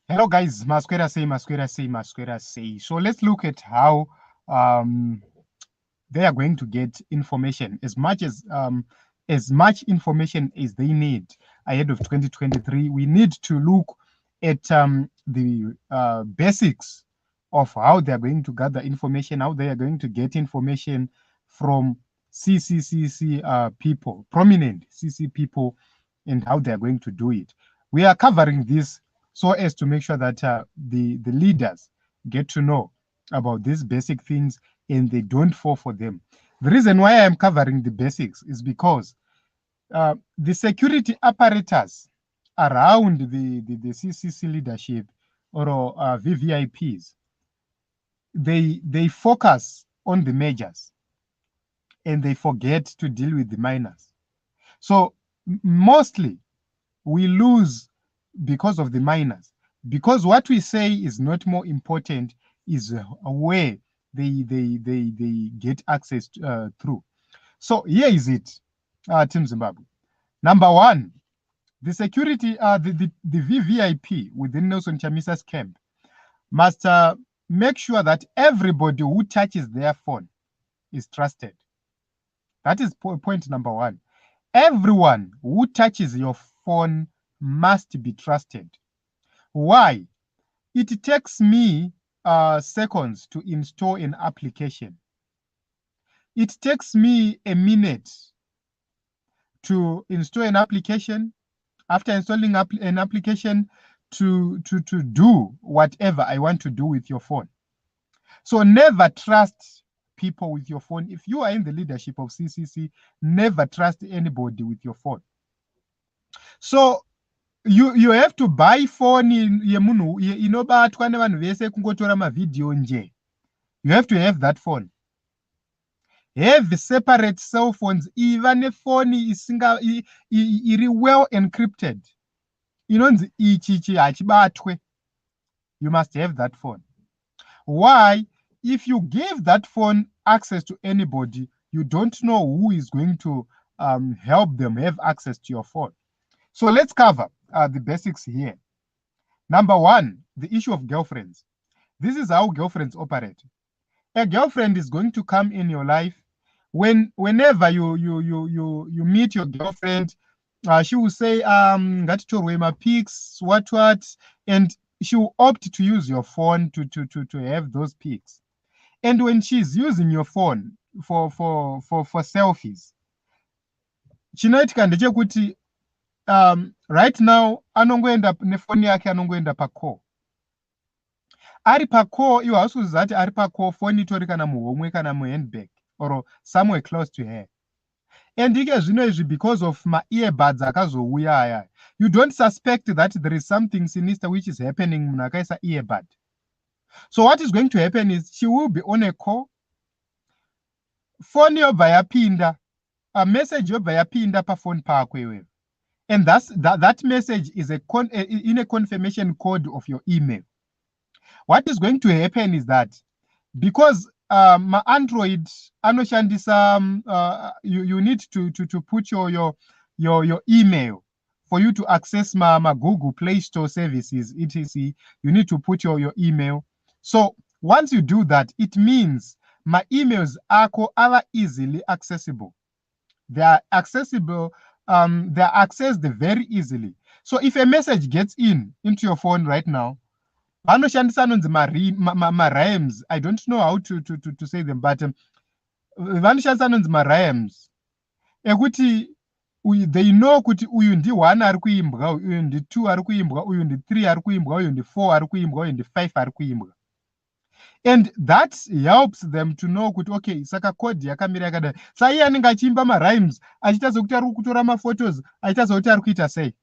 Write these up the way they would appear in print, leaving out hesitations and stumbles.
Hello guys, Masquera say. So let's look at how they are going to get information as much information as they need ahead of 2023. We need to look at the basics of how they are going to gather information, how they are going to get information from CCC people, prominent CC people, and how they are going to do it. We are covering this so as to make sure that the leaders get to know about these basic things and they don't fall for them. The reason why I'm covering the basics is because the security apparatus around the CCC leadership or VVIPs, they focus on the majors and they forget to deal with the minors. So mostly we lose because of the minors, because what we say is not more important is where they get access through. So here is it, Team Zimbabwe. Number one, the security, the VVIP within Nelson Chamisa's camp must make sure that everybody who touches their phone is trusted. That is point number one. Everyone who touches your phone must be trusted. Why? It takes me seconds to install an application. It takes me a minute to install an application. After installing an application, to do whatever I want to do with your phone. So never trust people with your phone. If you are in the leadership of CCC, never trust anybody with your phone. So you have to buy phone yemunhu inobatwa nevanhu vese kungotora mavideo nje. You have to have that phone. Have separate cell phones. Even a phone is well encrypted. You must have that phone. Why? If you give that phone access to anybody, you don't know who is going to help them have access to your phone. So let's cover the basics here. Number one, the issue of girlfriends. This is how girlfriends operate. A girlfriend is going to come in your life whenever you meet your girlfriend. She will say, "Ngatitorwe my pics, what," and she will opt to use your phone to have those pics. And when she's using your phone for selfies, chinoitika ndechekuti right now anongoenda nefoni yake anongoenda pacall. Ari pacall iwo hausiziva kuti ari pacall, phone itori kana muhomwe kana muhandbag or somewhere close to her. And ike zvino izvi because of ma-earbuds akazouya aya, you don't suspect that there is something sinister which is happening munhu akaisa earbud. So what is going to happen is she will be on a call, phone yobva yapinda, a message yobva yapinda paphone pako iwewe, and that message is in a confirmation code of your email. What is going to happen is that because Android anoshandisa you need to put your email for you to access my Google Play Store services, etc. You need to put your email. So once you do that, it means my emails are easily accessible. They are accessible. They are accessed very easily. So if a message gets into your phone right now, vanoshandisa nonzi ma-rhymes. I don't know how to say them, but vanoshandisa nonzi ma-rhymes ekuti they know kuti uyu ndi 1 ari kuimbwa, uyu ndi 2 ari kuimbwa, uyu ndi 3 ari kuimbwa, uyu ndi 4 ari kuimbwa, uyu ndi 5 ari kuimbwa. And that helps them to know kuti okay, saka code yakamira yakadai. Sa iye anenge achiimba ma-rhymes achitaza kuti ari kutora ma-photos, achitaza kuti ari kuita sei.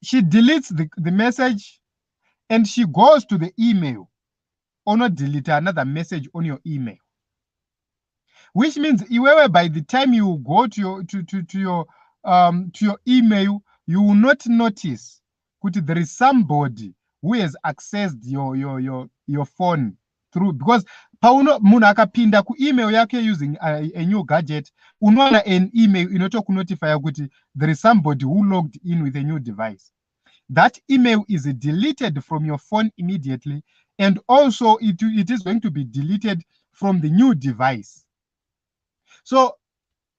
She deletes the message and she goes to the email, or not delete another message on your email. Which means by the time you go to your email, you will not notice that there is somebody who has accessed your phone through, because munhu akapinda ku email yake using a new gadget, unoona an email inotokunotify kuti there is somebody who logged in with a new device. that email is deleted from your phone immediately, and also it is going to be deleted from the new device. So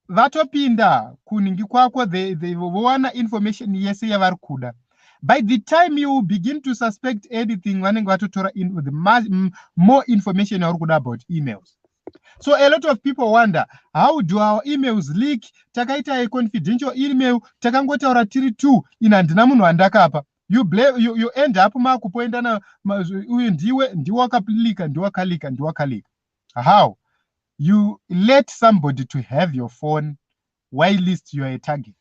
vatopinda kuningi kwako, they wana information yese yavari kuda. By the time you begin to suspect anything, vanenge vatotora in with more information yauri kuda about emails. So a lot of people wonder, how do our emails leak? Takaita a confidential email, takangotaura tiri 2 ina handina munhu andakapa. You end up makupoendana uyu ndiwe wakapilika, ndiwakalika. How? You let somebody to have your phone while least you are a target.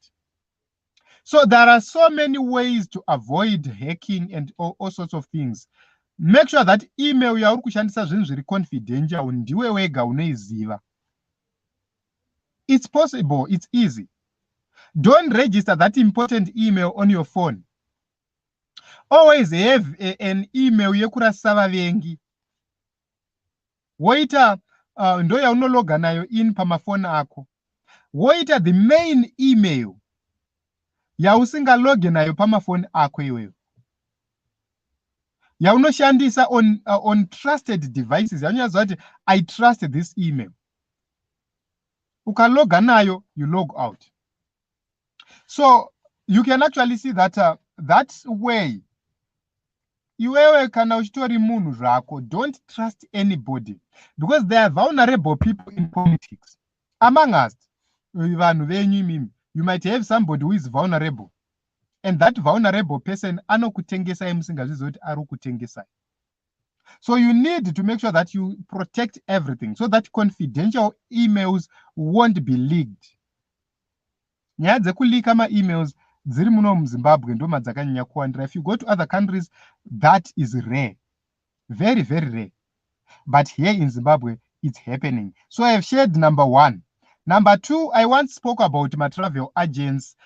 So there are so many ways to avoid hacking and all sorts of things. Make sure that email yauri kushandisa zvinhu zviri confidential ndiwe wega unoiziva. It's possible, it's easy. Don't register that important email on your phone. Always have an email yekurasisa vavengi. Woita ndo yaunologa nayo in pamafoni ako. Woita the main email yausingaloge nayo pamafoni ako iwewe. Yaunoshandisa on trusted devices. I trust this email. Ukaloga nayo, you log out. So you can actually see that that way iwewe kana uchitori munhu zvako, don't trust anybody, because there are vulnerable people in politics. Among us, vanhu venyu imimi, you might have somebody who is vulnerable, and that vulnerable person anokutengesai musingazvizivi kuti ari kutengesai. So you need to make sure that you protect everything so that confidential emails won't be leaked. Nyaya dzekulika ma-emails dziri muno muZimbabwe ndo madzakanyanya kuwandira. If you go to other countries, that is rare, very, very rare. But here in Zimbabwe, it's happening. So I have shared number 1. Number 2, I once spoke about my travel agents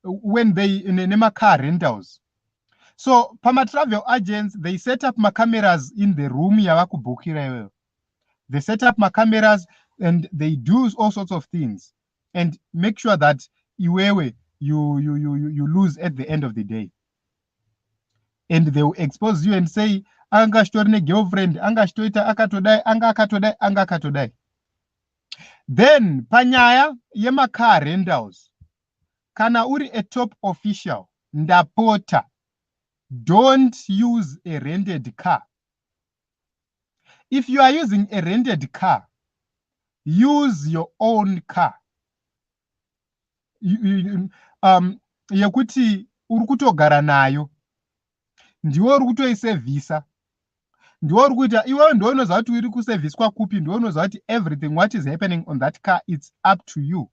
when they in car rentals. So pama travel agents, they set up my cameras in the room yavakubukira. They set up my cameras and they do all sorts of things and make sure that iwewe you lose at the end of the day. And they will expose you and say, anga shtorine girlfriend, anga shtoita akatodai, anga akatodai. Then panyaya yema car rentals, kana uri a top official, ndapota, don't use a rented car. If you are using a rented car, use your own car. Yekuti uri kutogara nayo, ndiwe uri kutoisevhisa, ndiwe uri kuita, iwewe ndiwe unoziva kuti uri kusevhiswa kupi, ndiwe unoziva kuti everything what is happening on that car, it's up to you.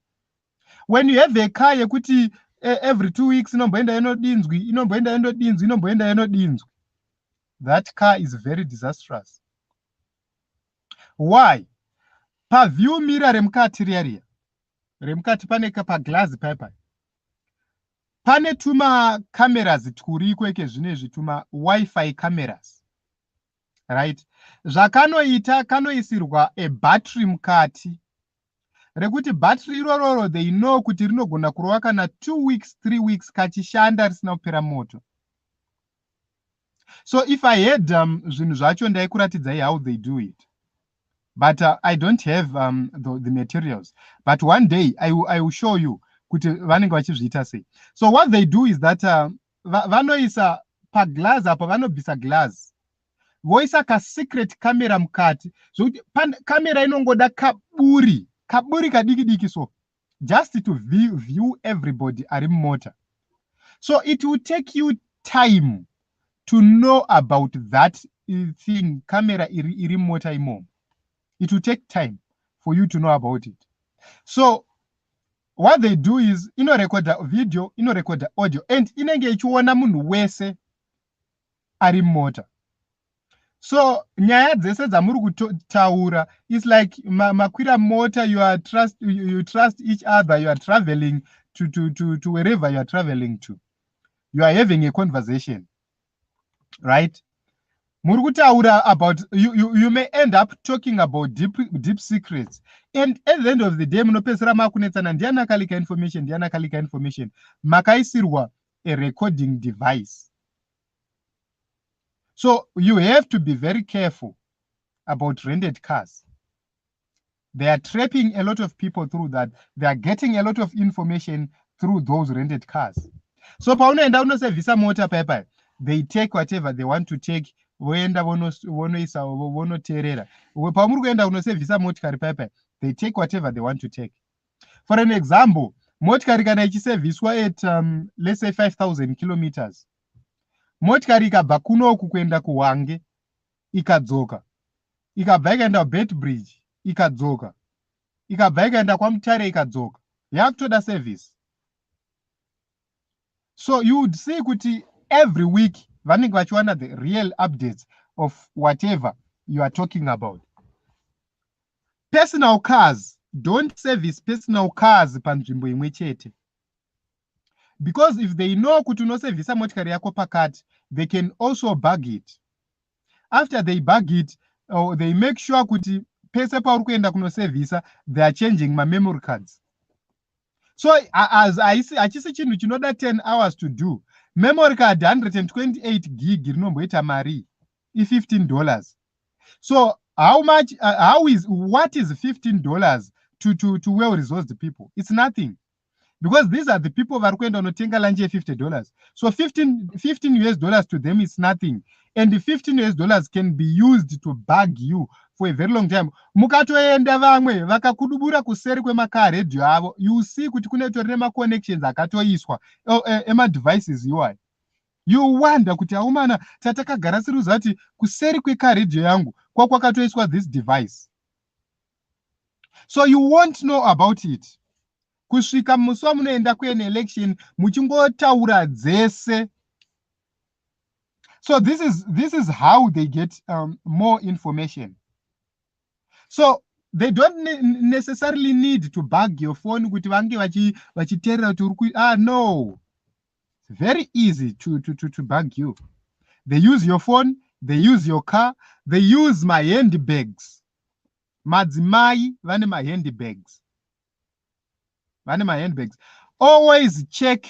When you have a car yekuti every 2 weeks inomboenda inodinzwi, that car is very disastrous. Why? Pa view mirror remukati riya remukati pane paglass paipa pane tuma cameras turiko eke zvinezvi tuma Wi-Fi cameras, right? Zvakanoita kanoisirwa a battery mukati rekuti battery irororo they know kuti rinogona kurova kana 2 weeks 3 weeks kachishanda risina kupera moto. So if I had zvinhu zvacho ndaikuratidzai how they do it, but I don't have the materials. But one day I will show you kuti vanenge vachizviita sei. So what they do is that vanoisa paglass apa, vanobvisa glass, voisa ka secret camera mukati, zvokuti camera inongoda kaburi kadiki so, just to view everybody ari mumota. So it will take you time to know about that thing, camera iri mumota imo. It will take time for you to know about it. So what they do is record video, record audio, and inenge ichiona munhu wese ari mumota. So nyaya dzese dzamuri kutaura is like makwira mota, you trust each other, you are traveling to wherever you are traveling to. You are having a conversation, right? Murukutaura about you may end up talking about deep secrets, and at the end of the day munopesera makunetsana ndiana kalika information makaisirwa a recording device. So you have to be very careful about rented cars. They are trapping a lot of people through that. They are getting a lot of information through those rented cars. So paunoenda unosevhisa mota paipai, they take whatever they want to take, voenda vonoisa vonoteerera. Paumuri kuenda unosevhisa motikari paipai, they take whatever they want to take. For an example, motikari kana ichisevhiswa at let's say 5,000 kilometers, motikari ikabva kunoku kuenda kuHwange ikadzoka, ikabva ikaenda kuBeitbridge ikadzoka, ikabva ikaenda kwaMutare ikadzoka, yakutoda service. So you would see kuti every week vanenge vachiwana the real updates of whatever you are talking about. Personal cars, don't service personal cars panzvimbo imwe chete, because if they know kuti unosevhisa motikari yako pakati, they can also bug it. After they bug it, they make sure kuti pese pauri kuenda kunosevhisa, they are changing my memory cards. So as hachisi chinhu chinoda 10 hours to do. Memory card 128 gig rinomboita mari $15. So what is $15 to well-resourced people? It's nothing, because these are the people vari kuenda unotenga lunch $50. So $15 to them is nothing, and the $15 can be used to bug you for a very long time. Mukatoenda vamwe vakakudubura kuseri kwemakaredhio avo, you see kuti kune torine maconnections akatoiswa ema-devices iwayo. You wonder kuti aumana tatakagara siruza kuti kuseri kwekaredhio yangu kwakwakatoiswa this device. So you won't know about it. Kusvika musi wamunoenda kuene election muchingotaura dzese. So this is how they get more information. So they don't necessarily need to bug your phone kuti vange vachiteerera kuti no. It's very easy to bug you. They use your phone, they use your car, they use my handbags. Madzimai vane my handbags. Vane my handbags. Always check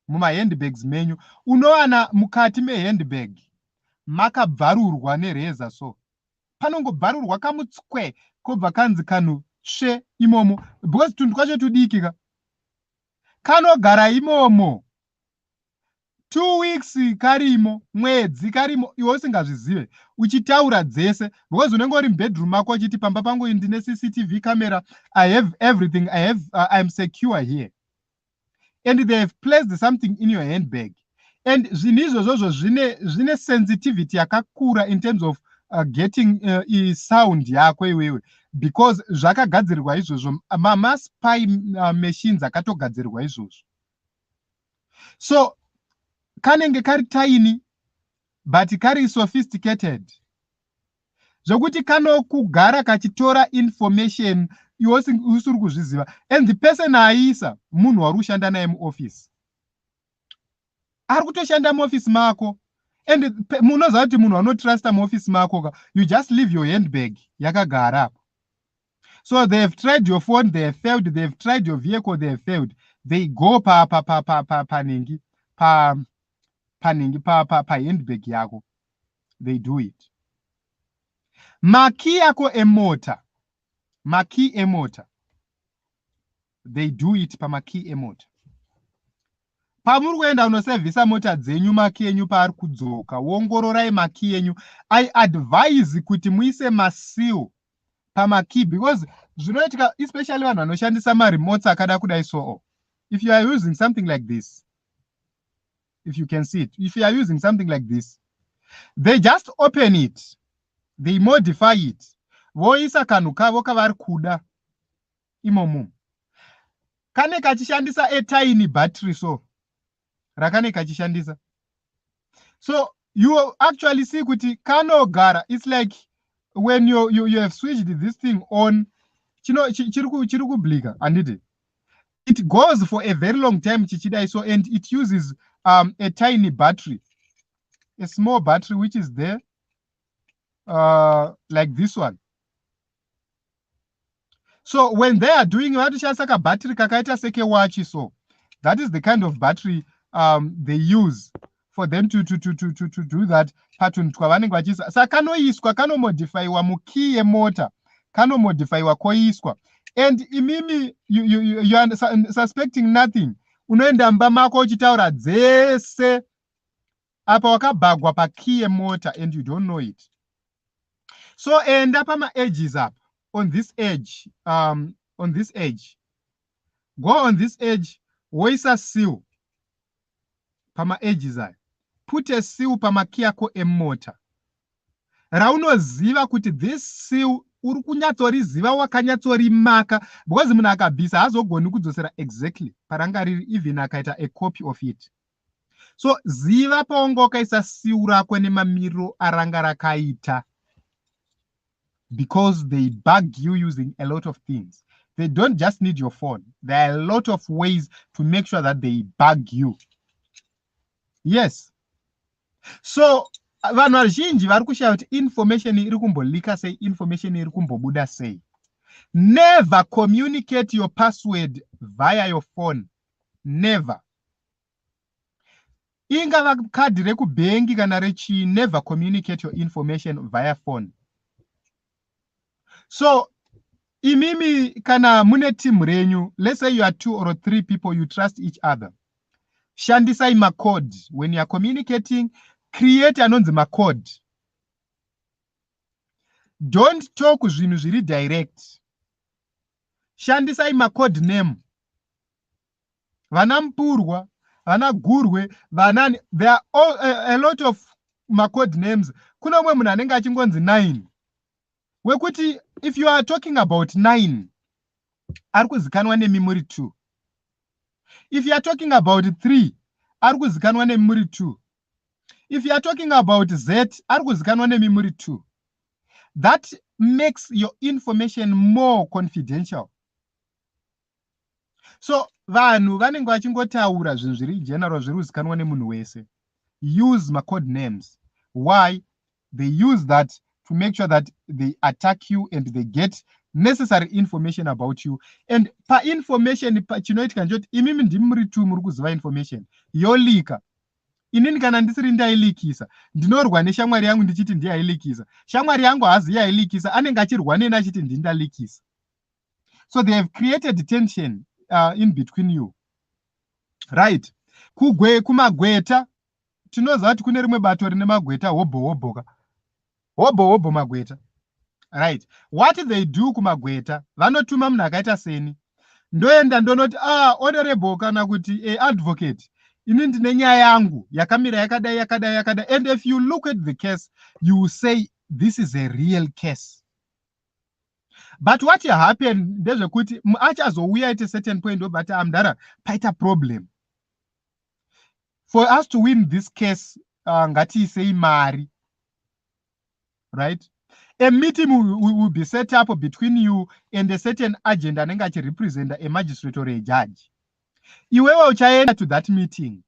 muma handbags menyu. Unowana mukati me handbag makabvarurwa nereza so. Panongobvarurwa kamutswe kobva kanzi kanu tsve imomo, because tunhu kwacho tudikika. Kanogara imomo 2 weeks karimo, mwedzi karimo, iwe usingazvizive, uchitaura dzese, because unenge uri mubedroom mako uchiti pamba pangu ndine CCTV camera, I have everything, I'm secure here. And they have placed something in your handbag. And zvinizvozvo zvine sensitivity yakakura in terms of getting sound yako iwewe, because zvakagadzirirwa izvozvo, spy machines akatogadzirirwa izvozvo. So kanenge kari tiny but kari sophisticated, zvokuti kanokugara kachitora information iwe usiri kuzviziva, and the person aisa munhu wari kushanda naye muoffice, ari kutoshanda muoffice mako, and munoziva kuti munhu anotrasta muoffice mako, you just leave your handbag yakagara apo. So they have tried your phone, they have failed, they have tried your vehicle, they have failed. They go pa handbag yako, they do it. Maki yako emota, maki emota, they do it pa maki emota. Pamuri kuenda unosevhisa mota dzenyu maki yenyu paari kudzoka, wongororai maki yenyu. I advise kuti muise maseal pamaki, because zvinoitika especially vanhu vanoshandisa maremotes akada kudai so. If you are using something like this, if you can see it, if you are using something like this, they just open it, they modify it, voisa kanhu kavo kavari kuda imomo. Kane kachishandisa a tiny battery so, rakane kachishandisa. So you actually see kuti kanogara, it's like when you have switched this thing on, chiri kublika, and it goes for a very long time chichidai so, and it uses a tiny battery, a small battery which is there, like this one. So when they are doing battery kakaita seke watch so, that is the kind of battery they use for them to do that pattern kwavanenge vachiisa saka kanoiswa kanomodifyiwa mukey yemota kanomodifyiwa koiswa and imimi you are suspecting nothing unoenda mumba mako uchitaura dzese apa wakabhagwa pakey yemota and you don't know it. So enda pama-edges up on this edge, on this edge, go on this edge, woisa seal pama-edges ayo, put a seal pamakey yako emota raunoziva kuti this seal uri kunyatsoziva wakanyatsorimaka because munhu akabvisa haazogoni kudzosera exactly paranga riri even akaita a copy of it. So ziva paunga wakaisa seal rako nemamiriro aranga rakaita, because they bug you using a lot of things. They don't just need your phone. There are a lot of ways to make sure that they bug you. Yes. So vanhu vazhinji vari kushaya kuti information iri kumbolika sei, information iri kumbobuda sei. Never communicate your password via your phone. Never. Ingava khadi rekubhengi kana rechi, never communicate your information via phone. So imimi kana mune team renyu, let's say you are 2 or 3 people, you trust each other. Shandisai macode. When you are communicating, create anonzi macode. Don't talk zvinhu zviri direct. Shandisai macode name. Vana Mpurwa, vana Gurwe, vanani, there are a lot of macode names. Kuna mwe munhu anenge achingonzi 9. Wekuti if you are talking about 9, ari kuzikanwa nememory 2. If you are talking about 3, ari kuzikanwa nememory 2. If you are talking about Z, ari kuzikanwa nememory 2. That makes your information more confidential. So vanhu vanenge vachingotaura zvinhu zviri general zviri kuzikanwa nemunhu wese. Use macode names. Why? They use that to make sure that they attack you and they get necessary information about you. And pa information chinoitika njoti imimi ndimi muri 2 muri kuziva information yolika. Inini kana ndisiri ndailikisa ndinorwa neshamwari yangu ndichiti ndiyailikisa. Shamwari yangu haazivi yailikisa, anenge achirwa neni achiti ndindalikisa. So they have created tension in between you. Right? Kumagweta tinoziva kuti kune rimwe bato rine magweta hobho magweta. Right? What they do kumagweta, vanotuma munhu akaita seni. Ndoenda ndonoti honorable kana kuti advocate. Ini ndine nyaya yangu yakamira yakadai. And if you look at the case, you will say this is a real case. But what happened, ndezvekuti achazouya at a certain point but amdara paita problem. For us to win this case, ngatiisei mari. Right? A meeting will be set up between you and a certain agent anenge achirepresent a magistrate or a judge. Iwewe uchaenda to that meeting.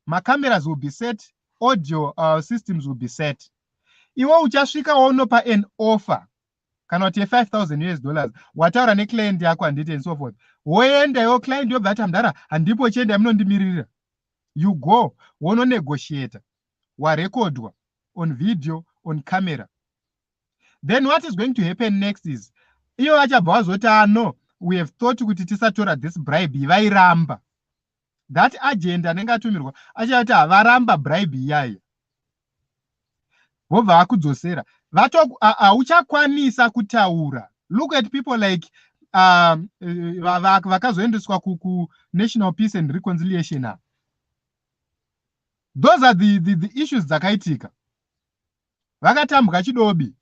My cameras will be set, audio systems will be set. Iwe uchasvika wonopa an offer. Kana kuti $5,000, wataura neclient yako handiti and so forth. Woenda yo client yobva mdara handipo chienda munondimirira. You go, wono negotiate. Warekodwa on video, on camera. Then what is going to happen next is, iyo achabva wazoti no, we have thought kuti tisatora this bribe vairamba. That agenda anenge atumirwa achati varamba bribe iyaya. Vobva vakudzosera. Hauchakwanisa kutaura. Look at people like vakazoendeswa ku-National Peace and Reconciliation. Those are the issues dzakaitika. Vakatambuka chidobi.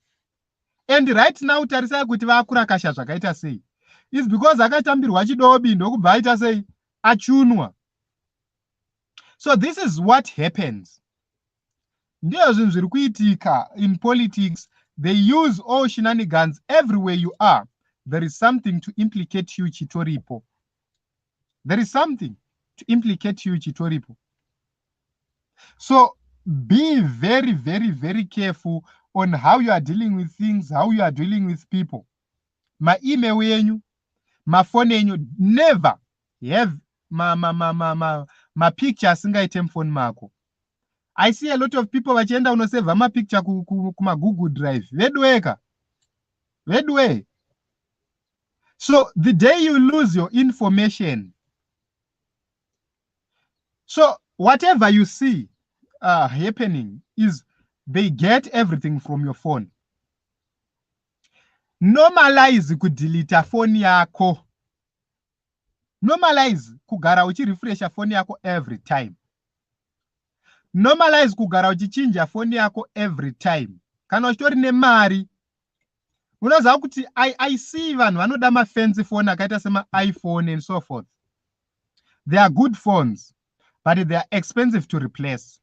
And right now tarisai kuti vakurakasha zvakaita sei. It's because akatambirwa chidobi ndokubva aita sei achunwa. So this is what happens. Ndiyo zvinhu zviri kuitika in politics. They use all shenanigans everywhere you are. There is something to implicate you chitoripo. There is something to implicate you chitoripo. So be very, very, very careful on how you are dealing with things, how you are dealing with people. My email yenyu, my phone yenyu, never have mapicture asingaite mufoni mako. I see a lot of people vachienda unoseva mapicture kuma Google Drive. Vedweka. Vedwe. So the day you lose your information, so whatever you see happening is they get everything from your phone. Normalize kudelete phone yako. Normalize kugara uchirefresha phone yako every time. Normalize kugara uchichinja phone yako every time. Kana uchitori nemari. Unoziva kuti I see vanhu vanoda mafancy phone akaita sema iPhone and so forth. They are good phones, but they are expensive to replace.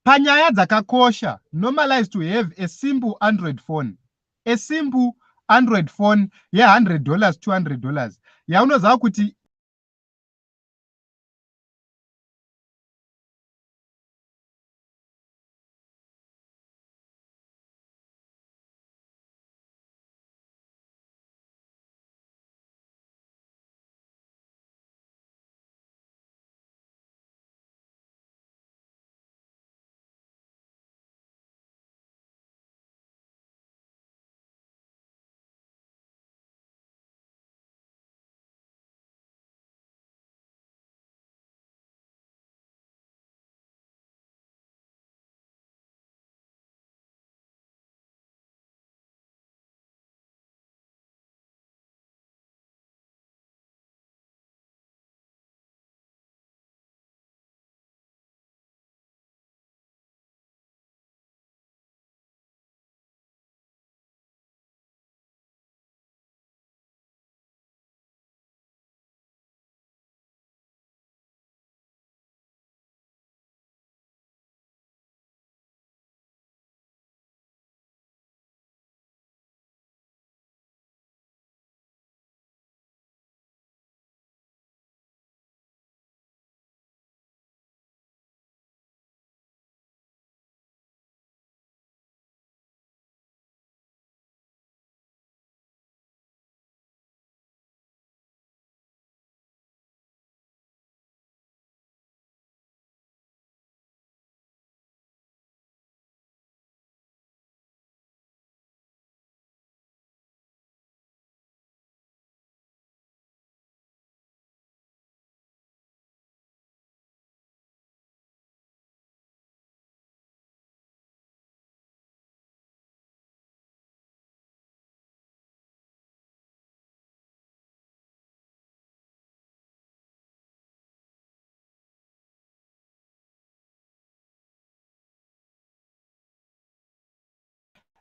Panyaya dzakakosha, normalize to have a simple Android phone. A simple Android phone, yeah, $100, $200. Yeah, unoziva kuti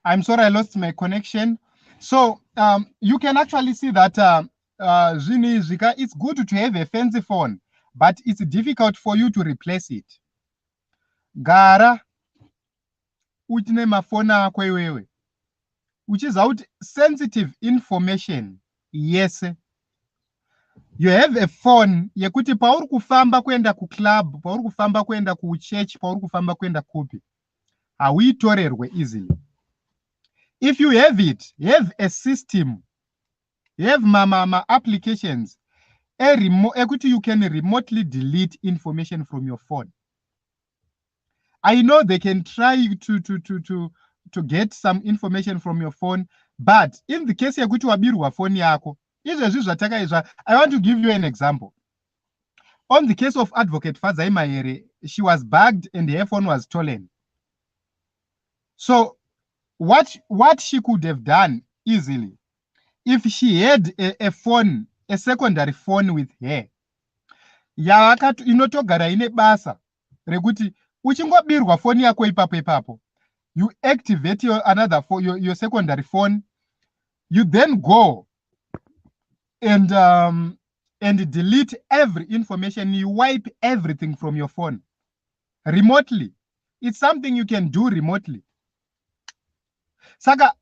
I'm sorry I lost my connection. So you can actually see that it's good to have a fancy phone, but it's difficult for you to replace it. Gara utine mafona ako iwewe. Which is out sensitive information. Yes. You have a phone yekuti pauri kufamba kwenda ku club, pauri kufamba kwenda ku church, pauri kufamba kwenda kupi. Hauitorerwe easily. If you have it, you have a system, you have mama applications, you can remotely delete information from your phone. I know they can try to get some information from your phone, but in the case yakuti wabirwa phone yako, I want to give you an example. On the case of Advocate Fadzai Mahere, she was bagged and her phone was stolen. So what she could have done easily, if she had a phone, a secondary phone with her, inotogara ine basa rekuti uchingobirwa phone yako ipapo, you activate another phone, your secondary phone, you then go and delete every information, you wipe everything from your phone remotely. It's something you can do remotely. Saka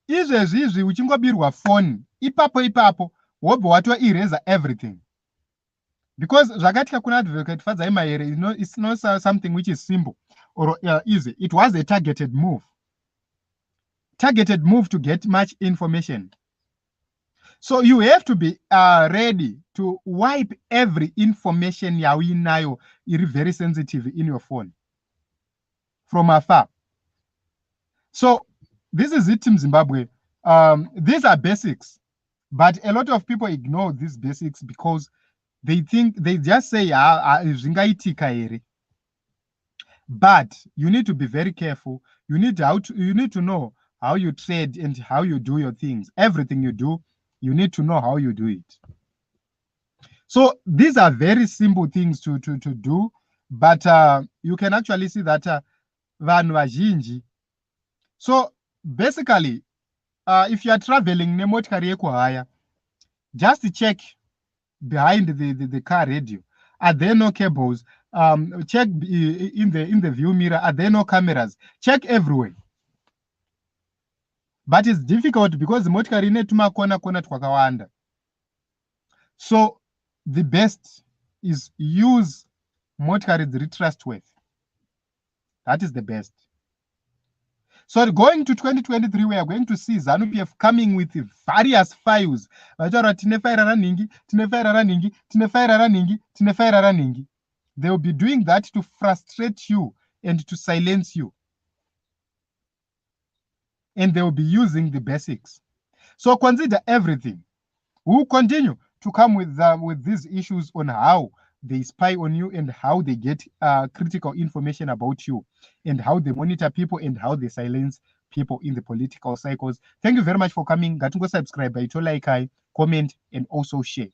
izvezvi uchingobirwa phone ipapo wobva watwa erase everything, because zvakatika kuna Advocate Fadzai Mahere, it's not something which is simple or easy. It was a targeted move to get much information. So you have to be ready to wipe every information yawinayo is very sensitive in your phone from afar. So this is it, Team Zimbabwe. These are basics, but a lot of people ignore these basics because they just say, zvingaitika here. But you need to be very careful. You need to know how you trade and how you do your things. Everything you do, you need to know how you do it. So these are very simple things to do, but you can actually see that vanhu vazhinji. So basically, if you are traveling nemotikari yekuhaya, just check behind the car radio. Are there no cables? Check in the view mirror. Are there no cameras? Check everywhere. But it's difficult because motikari ine tumakona kona twakawanda. So the best is use motikari dziri trustworthy. That is the best. So going to 2023, we are going to see ZANU-PF coming with various files. They will be doing that to frustrate you and to silence you. And they will be using the basics. So consider everything. We will continue to come with these issues on how they spy on you and how they get critical information about you and how they monitor people and how they silence people in the political cycles. Thank you very much for coming. Gatungo subscribe, like, comment, and also share.